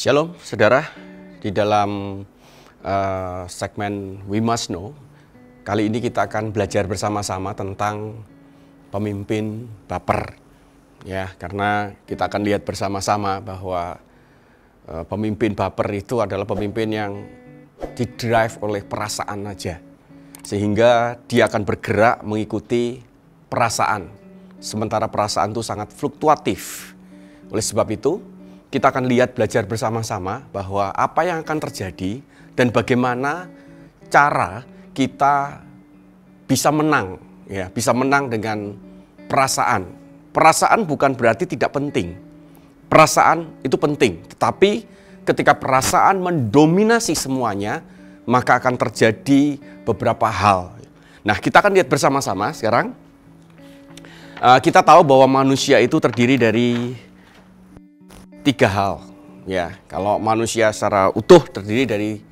Shalom saudara, di dalam segmen We Must Know, kali ini kita akan belajar bersama-sama tentang pemimpin baper. Ya, karena kita akan lihat bersama-sama bahwa pemimpin baper itu adalah pemimpin yang didrive oleh perasaan aja. Sehingga dia akan bergerak mengikuti perasaan. Sementara perasaan itu sangat fluktuatif. Oleh sebab itu, kita akan lihat belajar bersama-sama bahwa apa yang akan terjadi dan bagaimana cara kita bisa menang, ya, bisa menang dengan perasaan. Perasaan bukan berarti tidak penting. Perasaan itu penting, tetapi ketika perasaan mendominasi semuanya, maka akan terjadi beberapa hal. Nah, kita akan lihat bersama-sama sekarang. Kita tahu bahwa manusia itu terdiri dari 3 hal, ya. Kalau manusia secara utuh terdiri dari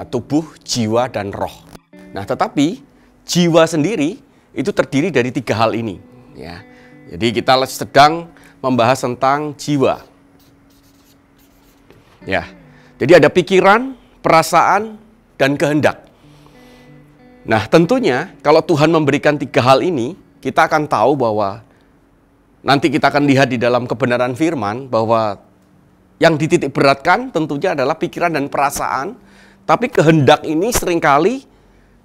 tubuh, jiwa, dan roh. Nah, tetapi jiwa sendiri itu terdiri dari 3 hal ini, ya. Jadi kita sedang membahas tentang jiwa, ya. Jadi ada pikiran, perasaan, dan kehendak. Nah, tentunya kalau Tuhan memberikan 3 hal ini, kita akan tahu bahwa nanti kita akan lihat di dalam kebenaran firman bahwa yang dititik beratkan tentunya adalah pikiran dan perasaan, tapi kehendak ini seringkali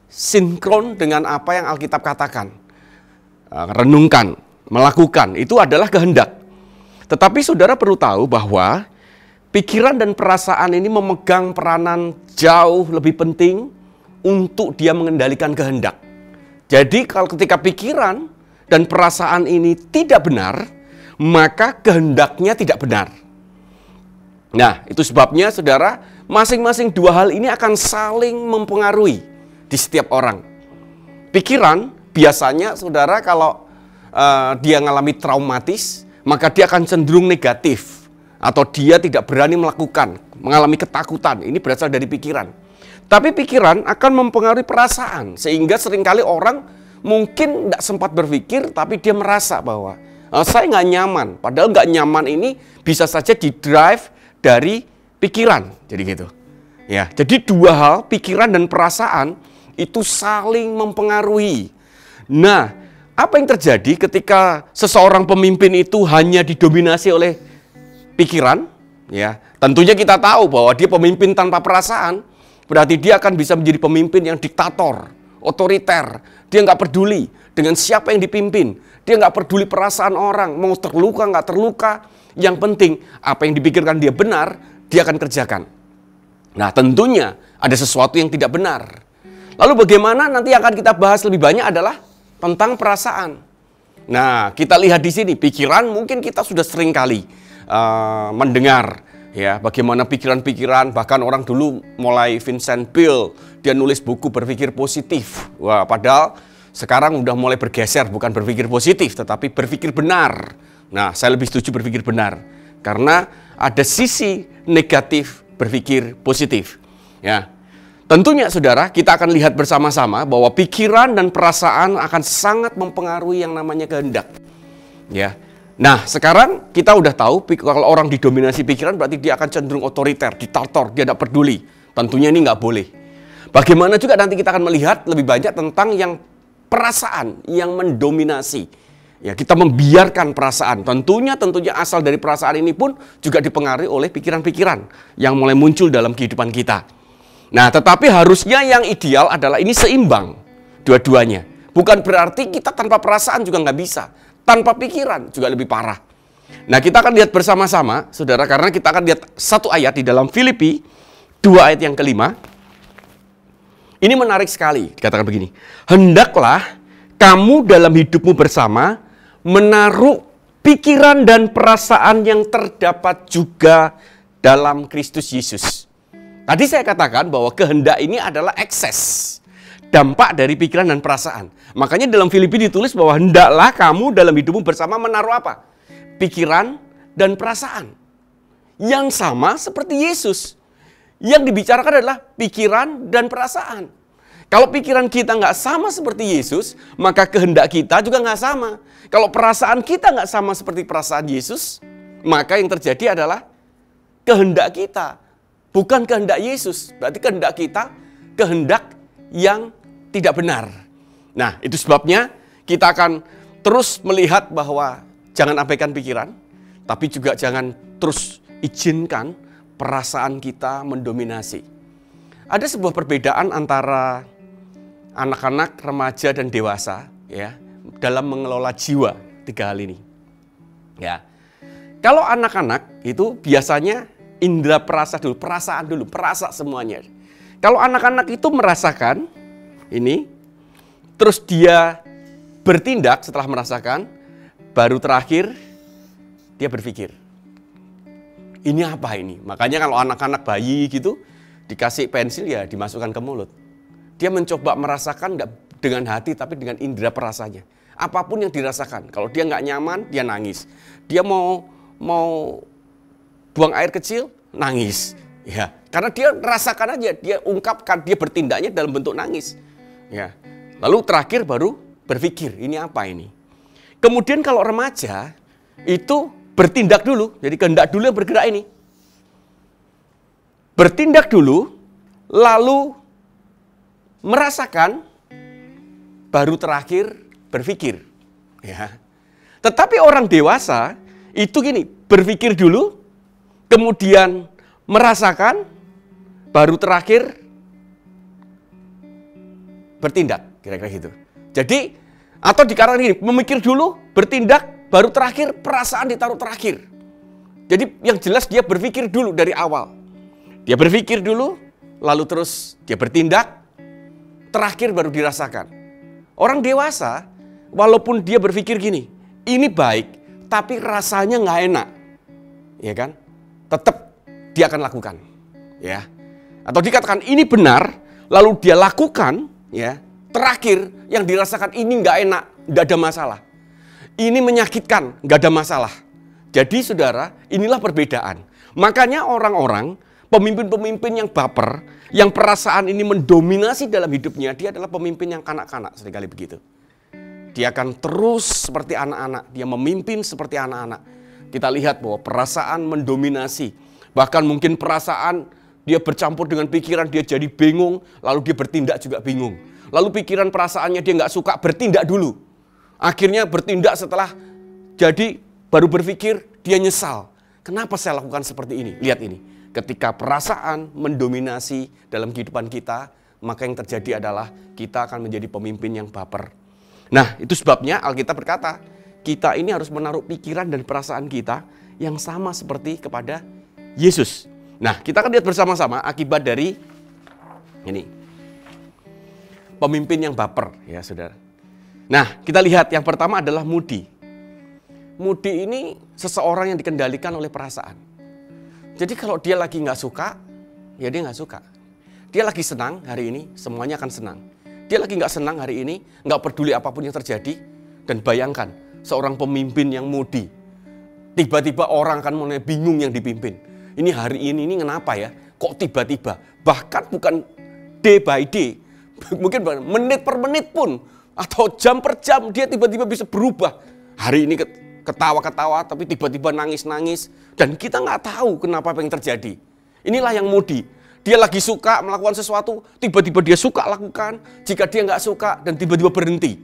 sinkron dengan apa yang Alkitab katakan. Renungkan, melakukan, itu adalah kehendak. Tetapi saudara perlu tahu bahwa pikiran dan perasaan ini memegang peranan jauh lebih penting untuk dia mengendalikan kehendak. Jadi kalau ketika pikiran dan perasaan ini tidak benar, maka kehendaknya tidak benar. Nah, itu sebabnya saudara, masing-masing 2 hal ini akan saling mempengaruhi di setiap orang. Pikiran, biasanya saudara kalau dia mengalami traumatis, maka dia akan cenderung negatif. Atau dia tidak berani melakukan, mengalami ketakutan. Ini berasal dari pikiran. Tapi pikiran akan mempengaruhi perasaan. Sehingga seringkali orang mungkin tidak sempat berpikir, tapi dia merasa bahwa saya nggak nyaman. Padahal nggak nyaman ini bisa saja di-drive dari pikiran, jadi gitu. Ya, jadi 2 hal, pikiran dan perasaan itu saling mempengaruhi. Nah, apa yang terjadi ketika seseorang pemimpin itu hanya didominasi oleh pikiran? Ya, tentunya kita tahu bahwa dia pemimpin tanpa perasaan, berarti dia akan bisa menjadi pemimpin yang diktator, otoriter. Dia nggak peduli dengan siapa yang dipimpin. Dia nggak peduli perasaan orang, mau terluka nggak terluka. Yang penting, apa yang dipikirkan dia benar, dia akan kerjakan. Nah, tentunya ada sesuatu yang tidak benar. Lalu bagaimana nanti yang akan kita bahas lebih banyak adalah tentang perasaan. Nah, kita lihat di sini, pikiran mungkin kita sudah sering kali mendengar. Ya, bagaimana pikiran-pikiran, bahkan orang dulu mulai Vincent Peale, dia nulis buku berpikir positif. Wah, padahal sekarang udah mulai bergeser, bukan berpikir positif, tetapi berpikir benar. Nah, saya lebih setuju berpikir benar. Karena ada sisi negatif berpikir positif. Ya, tentunya saudara, kita akan lihat bersama-sama bahwa pikiran dan perasaan akan sangat mempengaruhi yang namanya kehendak. Ya. Nah, sekarang kita udah tahu kalau orang didominasi pikiran berarti dia akan cenderung otoriter, diktator, dia tidak peduli. Tentunya ini nggak boleh. Bagaimana juga nanti kita akan melihat lebih banyak tentang yang perasaan yang mendominasi. Ya, kita membiarkan perasaan. Tentunya asal dari perasaan ini pun juga dipengaruhi oleh pikiran-pikiran yang mulai muncul dalam kehidupan kita. Nah, tetapi harusnya yang ideal adalah ini seimbang dua-duanya. Bukan berarti kita tanpa perasaan juga nggak bisa. Tanpa pikiran juga lebih parah. Nah, kita akan lihat bersama-sama, saudara, karena kita akan lihat satu ayat di dalam Filipi 2 ayat yang kelima. Ini menarik sekali, dikatakan begini. Hendaklah kamu dalam hidupmu bersama menaruh pikiran dan perasaan yang terdapat juga dalam Kristus Yesus. Tadi saya katakan bahwa kehendak ini adalah ekses, dampak dari pikiran dan perasaan. Makanya dalam Filipi ditulis bahwa hendaklah kamu dalam hidupmu bersama menaruh apa? Pikiran dan perasaan. Yang sama seperti Yesus. Yang dibicarakan adalah pikiran dan perasaan. Kalau pikiran kita nggak sama seperti Yesus, maka kehendak kita juga nggak sama. Kalau perasaan kita nggak sama seperti perasaan Yesus, maka yang terjadi adalah kehendak kita, bukan kehendak Yesus. Berarti kehendak kita, kehendak yang tidak benar. Nah, itu sebabnya kita akan terus melihat bahwa jangan abaikan pikiran, tapi juga jangan terus izinkan perasaan kita mendominasi. Ada sebuah perbedaan antara anak-anak, remaja, dan dewasa ya dalam mengelola jiwa 3 hal ini. Ya. Kalau anak-anak itu biasanya indera perasa dulu, perasaan dulu, perasa semuanya. Kalau anak-anak itu merasakan ini, terus dia bertindak setelah merasakan, baru terakhir dia berpikir. Ini apa ini? Makanya kalau anak-anak bayi gitu, dikasih pensil ya dimasukkan ke mulut. Dia mencoba merasakan nggak dengan hati tapi dengan indera perasanya. Apapun yang dirasakan. Kalau dia nggak nyaman, dia nangis. Dia mau buang air kecil, nangis. Ya, karena dia rasakan aja, dia ungkapkan, dia bertindaknya dalam bentuk nangis. Ya. Lalu terakhir baru berpikir, ini apa ini? Kemudian kalau remaja itu bertindak dulu, jadi kehendak dulu yang bergerak ini. Bertindak dulu, lalu merasakan, baru terakhir berpikir. Ya. Tetapi orang dewasa itu gini, berpikir dulu, kemudian merasakan, baru terakhir bertindak, kira-kira gitu. Jadi, atau dikatakan gini, memikir dulu, bertindak, baru terakhir, perasaan ditaruh terakhir. Jadi yang jelas dia berpikir dulu dari awal. Dia berpikir dulu, lalu terus dia bertindak, terakhir baru dirasakan. Orang dewasa, walaupun dia berpikir gini, ini baik, tapi rasanya nggak enak, ya kan? Tetap dia akan lakukan, ya. Atau dikatakan ini benar, lalu dia lakukan, ya. Terakhir yang dirasakan ini nggak enak, nggak ada masalah. Ini menyakitkan, nggak ada masalah. Jadi saudara, inilah perbedaan. Makanya orang-orang, pemimpin-pemimpin yang baper, yang perasaan ini mendominasi dalam hidupnya, dia adalah pemimpin yang kanak-kanak, seringkali begitu. Dia akan terus seperti anak-anak, dia memimpin seperti anak-anak. Kita lihat bahwa perasaan mendominasi, bahkan mungkin perasaan dia bercampur dengan pikiran, dia jadi bingung, lalu dia bertindak juga bingung. Lalu pikiran perasaannya dia nggak suka, bertindak dulu. Akhirnya bertindak setelah jadi baru berpikir, dia nyesal. Kenapa saya lakukan seperti ini? Lihat ini, ketika perasaan mendominasi dalam kehidupan kita, maka yang terjadi adalah kita akan menjadi pemimpin yang baper. Nah, itu sebabnya Alkitab berkata, kita ini harus menaruh pikiran dan perasaan kita yang sama seperti kepada Yesus. Nah, kita akan lihat bersama-sama akibat dari ini. Pemimpin yang baper, ya saudara. Nah, kita lihat yang pertama adalah mudi. Mudi ini seseorang yang dikendalikan oleh perasaan. Jadi kalau dia lagi nggak suka, ya dia nggak suka. Dia lagi senang hari ini, semuanya akan senang. Dia lagi nggak senang hari ini, nggak peduli apapun yang terjadi. Dan bayangkan, seorang pemimpin yang mudi. Tiba-tiba orang akan mulai bingung yang dipimpin. Ini hari ini kenapa ya? Kok tiba-tiba? Bahkan bukan day by day. Mungkin menit per menit pun. Atau jam per jam dia tiba-tiba bisa berubah. Hari ini ketawa-ketawa tapi tiba-tiba nangis-nangis. Dan kita nggak tahu kenapa apa yang terjadi. Inilah yang mudi. Dia lagi suka melakukan sesuatu, tiba-tiba dia suka lakukan. Jika dia nggak suka dan tiba-tiba berhenti.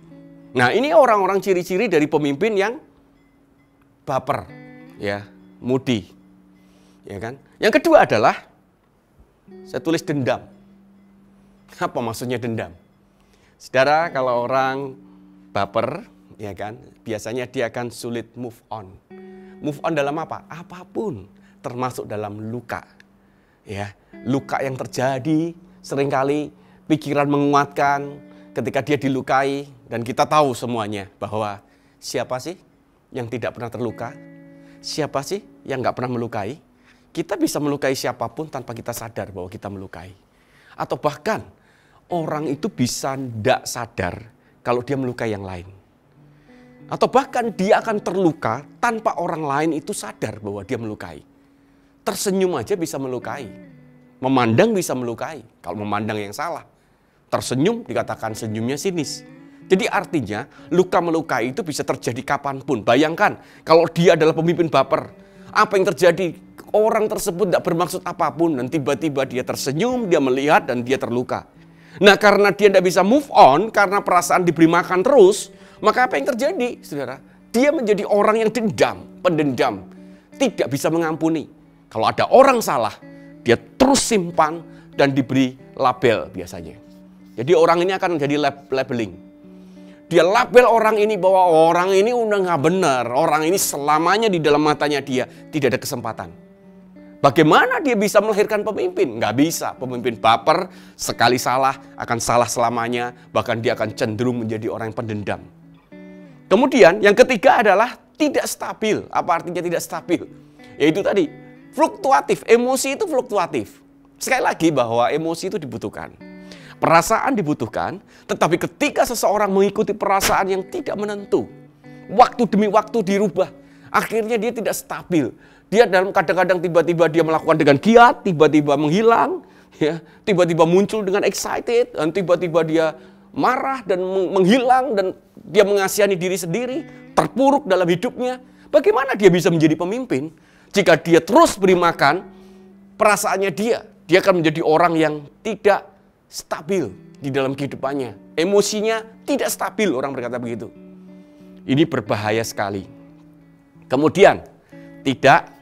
Nah, ini orang-orang ciri-ciri dari pemimpin yang baper, ya, mudi, ya kan? Yang kedua adalah saya tulis dendam. Apa maksudnya dendam? Saudara, kalau orang baper, ya kan, biasanya dia akan sulit move on. Move on dalam apa? Apapun, termasuk dalam luka. Ya, luka yang terjadi seringkali pikiran menguatkan ketika dia dilukai dan kita tahu semuanya bahwa siapa sih yang tidak pernah terluka? Siapa sih yang nggak pernah melukai? Kita bisa melukai siapapun tanpa kita sadar bahwa kita melukai. Atau bahkan orang itu bisa tidak sadar kalau dia melukai yang lain. Atau bahkan dia akan terluka tanpa orang lain itu sadar bahwa dia melukai. Tersenyum aja bisa melukai. Memandang bisa melukai. Kalau memandang yang salah. Tersenyum dikatakan senyumnya sinis. Jadi artinya luka melukai itu bisa terjadi kapanpun. Bayangkan kalau dia adalah pemimpin baper. Apa yang terjadi? orang tersebut tidak bermaksud apapun dan tiba-tiba dia tersenyum, dia melihat dan dia terluka. Nah, karena dia tidak bisa move on, karena perasaan diberi makan terus, maka apa yang terjadi, saudara? Dia menjadi orang yang dendam, pendendam, tidak bisa mengampuni. Kalau ada orang salah, dia terus simpan dan diberi label biasanya. Jadi orang ini akan menjadi labeling. Dia label orang ini bahwa orang ini udah nggak benar. Orang ini selamanya di dalam matanya dia tidak ada kesempatan. Bagaimana dia bisa melahirkan pemimpin? Nggak bisa. Pemimpin baper, sekali salah akan salah selamanya. Bahkan dia akan cenderung menjadi orang yang pendendam. Kemudian yang ketiga adalah tidak stabil. Apa artinya tidak stabil? Yaitu tadi, fluktuatif. Emosi itu fluktuatif. Sekali lagi bahwa emosi itu dibutuhkan. Perasaan dibutuhkan, tetapi ketika seseorang mengikuti perasaan yang tidak menentu, waktu demi waktu dirubah, akhirnya dia tidak stabil. Dia dalam kadang-kadang tiba-tiba dia melakukan dengan giat, tiba-tiba menghilang, ya, tiba-tiba muncul dengan excited, dan tiba-tiba dia marah dan menghilang, dan dia mengasihani diri sendiri, terpuruk dalam hidupnya. Bagaimana dia bisa menjadi pemimpin jika dia terus beri makan perasaannya dia? Dia akan menjadi orang yang tidak stabil di dalam kehidupannya. Emosinya tidak stabil, orang berkata begitu. Ini berbahaya sekali. Kemudian, tidak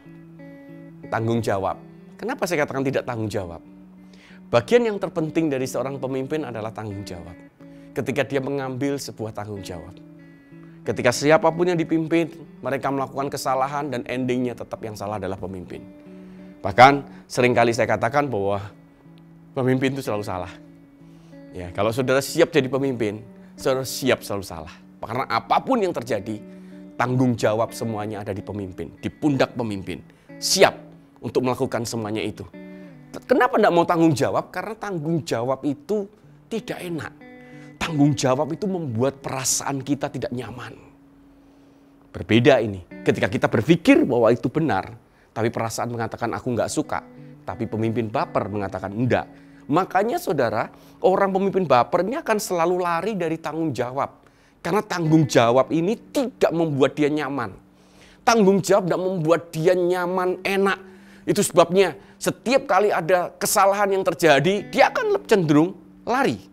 tanggung jawab. Kenapa saya katakan tidak tanggung jawab? Bagian yang terpenting dari seorang pemimpin adalah tanggung jawab. Ketika dia mengambil sebuah tanggung jawab. Ketika siapapun yang dipimpin, mereka melakukan kesalahan dan endingnya tetap yang salah adalah pemimpin. Bahkan seringkali saya katakan bahwa pemimpin itu selalu salah. Ya, kalau saudara siap jadi pemimpin, saudara siap selalu salah. Karena apapun yang terjadi, tanggung jawab semuanya ada di pemimpin, di pundak pemimpin. Siap untuk melakukan semuanya itu. Kenapa tidak mau tanggung jawab? Karena tanggung jawab itu tidak enak. Tanggung jawab itu membuat perasaan kita tidak nyaman. Berbeda ini, ketika kita berpikir bahwa itu benar, tapi perasaan mengatakan aku nggak suka, tapi pemimpin baper mengatakan enggak. Makanya saudara, orang pemimpin baper ini akan selalu lari dari tanggung jawab. Karena tanggung jawab ini tidak membuat dia nyaman. Tanggung jawab tidak membuat dia nyaman, enak. Itu sebabnya setiap kali ada kesalahan yang terjadi, dia akan cenderung lari.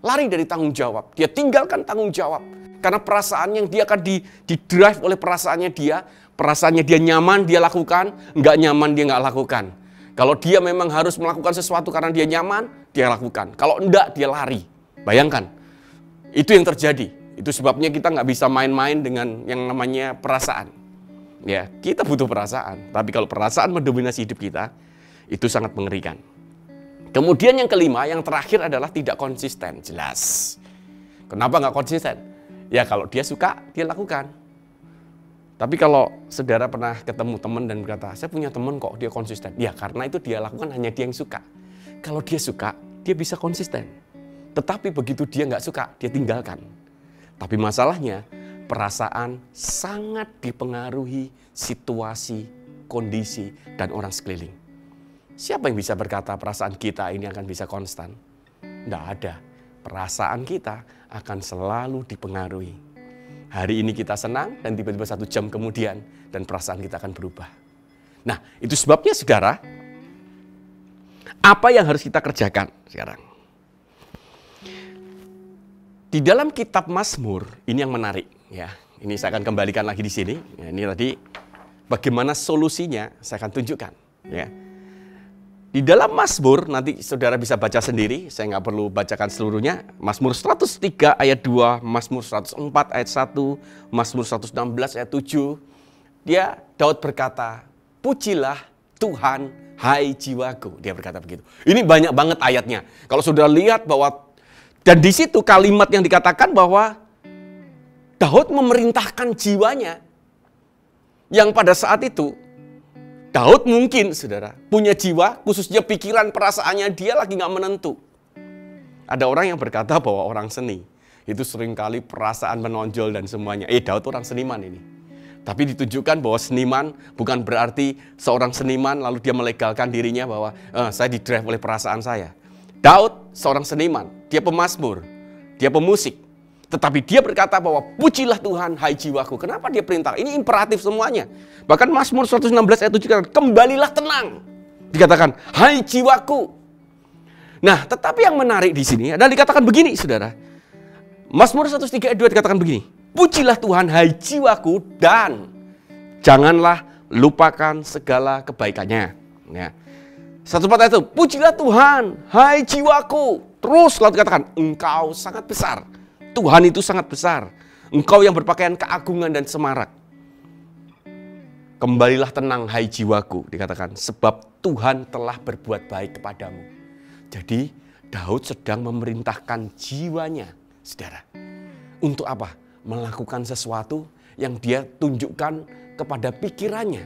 Lari dari tanggung jawab. Dia tinggalkan tanggung jawab. Karena perasaan yang dia akan di-drive oleh perasaannya dia nyaman, dia lakukan, nggak nyaman, dia nggak lakukan. Kalau dia memang harus melakukan sesuatu karena dia nyaman, dia lakukan. Kalau enggak, dia lari. Bayangkan, itu yang terjadi. Itu sebabnya kita nggak bisa main-main dengan yang namanya perasaan. Ya, kita butuh perasaan. Tapi kalau perasaan mendominasi hidup kita, itu sangat mengerikan. Kemudian yang kelima, yang terakhir adalah tidak konsisten. Jelas. Kenapa nggak konsisten? Ya kalau dia suka, dia lakukan. Tapi kalau saudara pernah ketemu teman dan berkata, saya punya teman kok dia konsisten. Ya karena itu dia lakukan hanya dia yang suka. Kalau dia suka, dia bisa konsisten. Tetapi begitu dia nggak suka, dia tinggalkan. Tapi masalahnya, perasaan sangat dipengaruhi situasi, kondisi, dan orang sekeliling. Siapa yang bisa berkata perasaan kita ini akan bisa konstan? Tidak ada. Perasaan kita akan selalu dipengaruhi. Hari ini kita senang dan tiba-tiba 1 jam kemudian dan perasaan kita akan berubah. Nah, itu sebabnya saudara, apa yang harus kita kerjakan sekarang? Di dalam kitab Mazmur, ini yang menarik ya. Ini saya akan kembalikan lagi di sini. Ya, ini tadi bagaimana solusinya saya akan tunjukkan ya. Di dalam Mazmur, nanti saudara bisa baca sendiri, saya nggak perlu bacakan seluruhnya. Mazmur 103 ayat 2, Mazmur 104 ayat 1, Mazmur 116 ayat 7. Daud berkata, pujilah Tuhan, hai jiwaku. Dia berkata begitu. Ini banyak banget ayatnya. Kalau saudara lihat bahwa, dan di situ kalimat yang dikatakan bahwa Daud memerintahkan jiwanya. Yang pada saat itu, Daud mungkin, saudara, punya jiwa, khususnya pikiran, perasaannya dia lagi nggak menentu. Ada orang yang berkata bahwa orang seni, itu seringkali perasaan menonjol dan semuanya. Daud orang seniman ini. Tapi ditunjukkan bahwa seniman bukan berarti seorang seniman lalu dia melegalkan dirinya bahwa saya didrive oleh perasaan saya. Daud seorang seniman, dia pemazmur, dia pemusik. Tetapi dia berkata bahwa pujilah Tuhan hai jiwaku. Kenapa dia perintah? Ini imperatif semuanya. Bahkan Mazmur 116 ayat 7 dikatakan, kembalilah tenang. Dikatakan, hai jiwaku. Nah, tetapi yang menarik di sini adalah dikatakan begini, saudara. Mazmur 103 ayat 2 dikatakan begini. Pujilah Tuhan hai jiwaku dan janganlah lupakan segala kebaikannya. Ya. 1:4 ayat itu, pujilah Tuhan hai jiwaku. Terus lalu dikatakan, engkau sangat besar. Tuhan itu sangat besar. Engkau yang berpakaian keagungan dan semarak. Kembalilah tenang hai jiwaku, dikatakan, sebab Tuhan telah berbuat baik kepadamu. Jadi Daud sedang memerintahkan jiwanya, saudara. Untuk apa? Melakukan sesuatu yang dia tunjukkan kepada pikirannya.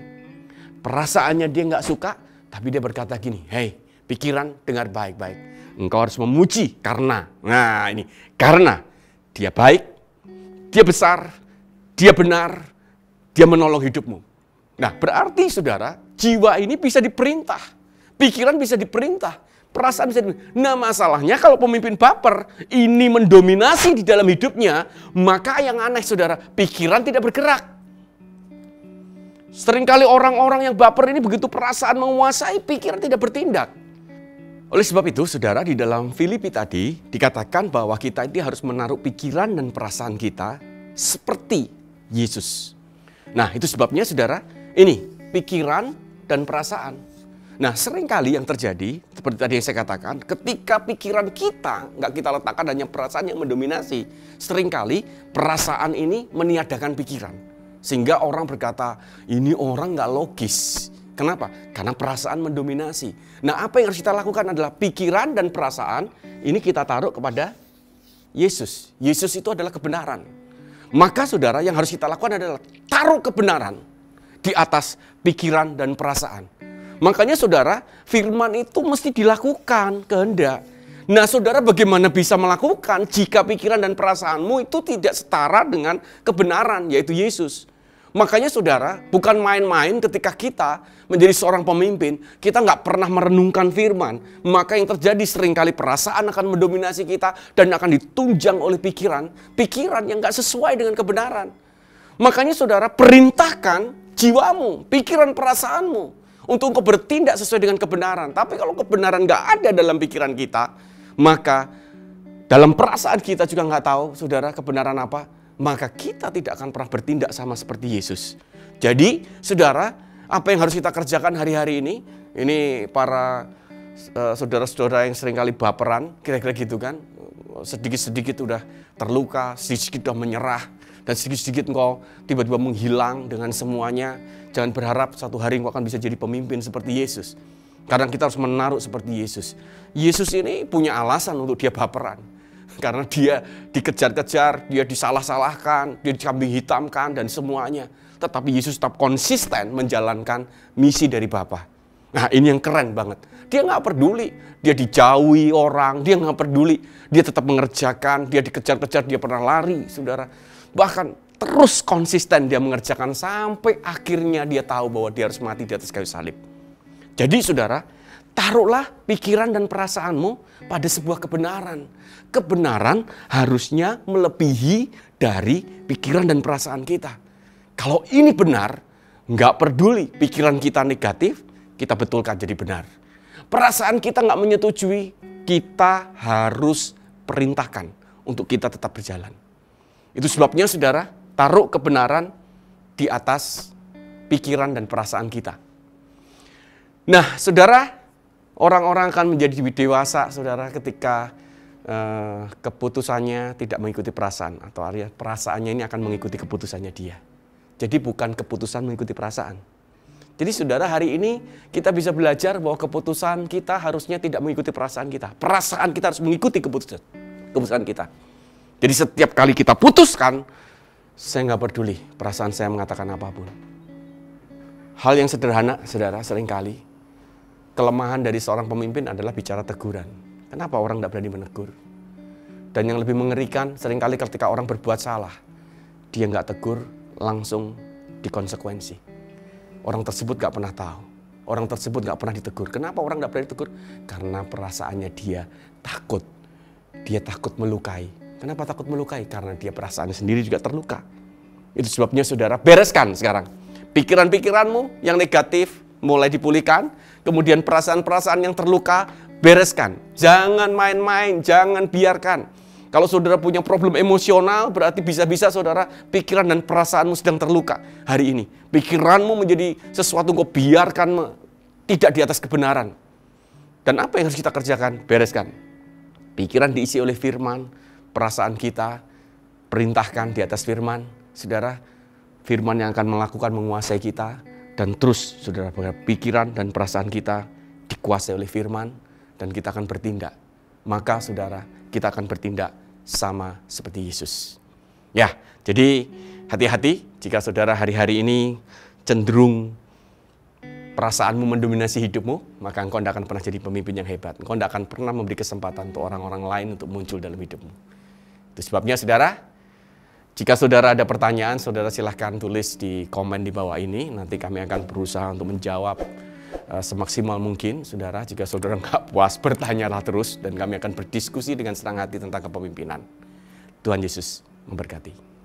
Perasaannya dia nggak suka, tapi dia berkata gini, hei pikiran dengar baik-baik. Engkau harus memuji karena, nah ini, karena dia baik, dia besar, dia benar, dia menolong hidupmu. Nah, berarti saudara, jiwa ini bisa diperintah. Pikiran bisa diperintah. Perasaan bisa diperintah. Nah, masalahnya kalau pemimpin baper ini mendominasi di dalam hidupnya, maka yang aneh saudara, pikiran tidak bergerak. Seringkali orang-orang yang baper ini begitu perasaan menguasai, pikiran tidak bertindak. Oleh sebab itu, saudara, di dalam Filipi tadi dikatakan bahwa kita ini harus menaruh pikiran dan perasaan kita seperti Yesus. Nah, itu sebabnya, saudara, ini pikiran dan perasaan. Nah, seringkali yang terjadi, seperti tadi yang saya katakan, ketika pikiran kita nggak kita letakkan hanya perasaan yang mendominasi, seringkali perasaan ini meniadakan pikiran. Sehingga orang berkata, ini orang nggak logis. Kenapa? Karena perasaan mendominasi. Nah, apa yang harus kita lakukan adalah pikiran dan perasaan ini kita taruh kepada Yesus. Yesus itu adalah kebenaran. Maka saudara, yang harus kita lakukan adalah taruh kebenaran di atas pikiran dan perasaan. Makanya saudara, firman itu mesti dilakukan kehendak. Nah, saudara, bagaimana bisa melakukan jika pikiran dan perasaanmu itu tidak setara dengan kebenaran, yaitu Yesus? Makanya saudara, bukan main-main ketika kita menjadi seorang pemimpin, kita nggak pernah merenungkan firman. Maka yang terjadi seringkali perasaan akan mendominasi kita dan akan ditunjang oleh pikiran. Pikiran yang nggak sesuai dengan kebenaran. Makanya saudara, perintahkan jiwamu, pikiran perasaanmu untuk engkau bertindak sesuai dengan kebenaran. Tapi kalau kebenaran nggak ada dalam pikiran kita, maka dalam perasaan kita juga nggak tahu, saudara, kebenaran apa. Maka kita tidak akan pernah bertindak sama seperti Yesus. Jadi, saudara, apa yang harus kita kerjakan hari-hari ini? Ini para saudara-saudara yang seringkali baperan, kira-kira gitu kan. Sedikit-sedikit udah terluka, sedikit-sedikit udah menyerah. Dan sedikit-sedikit engkau tiba-tiba menghilang dengan semuanya. Jangan berharap satu hari engkau akan bisa jadi pemimpin seperti Yesus. Kadang kita harus menaruh seperti Yesus. Yesus ini punya alasan untuk dia baperan. Karena dia dikejar-kejar, dia disalah-salahkan, dia dikambing hitamkan dan semuanya. Tetapi Yesus tetap konsisten menjalankan misi dari Bapa. Nah, ini yang keren banget. Dia nggak peduli, dia dijauhi orang, dia nggak peduli. Dia tetap mengerjakan, dia dikejar-kejar, dia pernah lari, saudara. Bahkan terus konsisten dia mengerjakan sampai akhirnya dia tahu bahwa dia harus mati di atas kayu salib. Jadi saudara, taruhlah pikiran dan perasaanmu pada sebuah kebenaran. Kebenaran harusnya melebihi dari pikiran dan perasaan kita. Kalau ini benar, nggak peduli pikiran kita negatif, kita betulkan jadi benar. Perasaan kita nggak menyetujui, kita harus perintahkan untuk kita tetap berjalan. Itu sebabnya saudara, taruh kebenaran di atas pikiran dan perasaan kita. Nah, saudara, orang-orang akan menjadi dewasa, saudara, ketika keputusannya tidak mengikuti perasaan. Atau artinya perasaannya ini akan mengikuti keputusannya dia. Jadi bukan keputusan mengikuti perasaan. Jadi saudara, hari ini kita bisa belajar bahwa keputusan kita harusnya tidak mengikuti perasaan kita. Perasaan kita harus mengikuti keputusan kita. Jadi setiap kali kita putuskan, saya nggak peduli perasaan saya mengatakan apapun. Hal yang sederhana, saudara, seringkali kelemahan dari seorang pemimpin adalah bicara teguran. Kenapa orang tidak berani menegur? Dan yang lebih mengerikan, seringkali ketika orang berbuat salah, dia nggak tegur, langsung dikonsekuensi. Orang tersebut nggak pernah tahu. Orang tersebut nggak pernah ditegur. Kenapa orang nggak berani ditegur? Karena perasaannya dia takut. Dia takut melukai. Kenapa takut melukai? Karena dia perasaannya sendiri juga terluka. Itu sebabnya saudara, bereskan sekarang. Pikiran-pikiranmu yang negatif mulai dipulihkan. Kemudian perasaan-perasaan yang terluka, bereskan. Jangan main-main, jangan biarkan. Kalau saudara punya problem emosional, berarti bisa-bisa saudara pikiran dan perasaanmu sedang terluka hari ini. Pikiranmu menjadi sesuatu kau biarkan tidak di atas kebenaran. Dan apa yang harus kita kerjakan? Bereskan. Pikiran diisi oleh firman, perasaan kita perintahkan di atas firman. Saudara, firman yang akan menguasai kita. Dan terus saudara, pikiran dan perasaan kita dikuasai oleh firman. Dan kita akan bertindak. Maka saudara, kita akan bertindak sama seperti Yesus. Ya, jadi hati-hati jika saudara hari-hari ini cenderung perasaanmu mendominasi hidupmu, maka engkau tidak akan pernah jadi pemimpin yang hebat. Engkau tidak akan pernah memberi kesempatan untuk orang-orang lain untuk muncul dalam hidupmu. Itu sebabnya saudara, jika saudara ada pertanyaan, saudara silahkan tulis di komen di bawah ini. Nanti kami akan berusaha untuk menjawab semaksimal mungkin. Saudara, jika saudara nggak puas, bertanyalah terus. Dan kami akan berdiskusi dengan senang hati tentang kepemimpinan. Tuhan Yesus memberkati.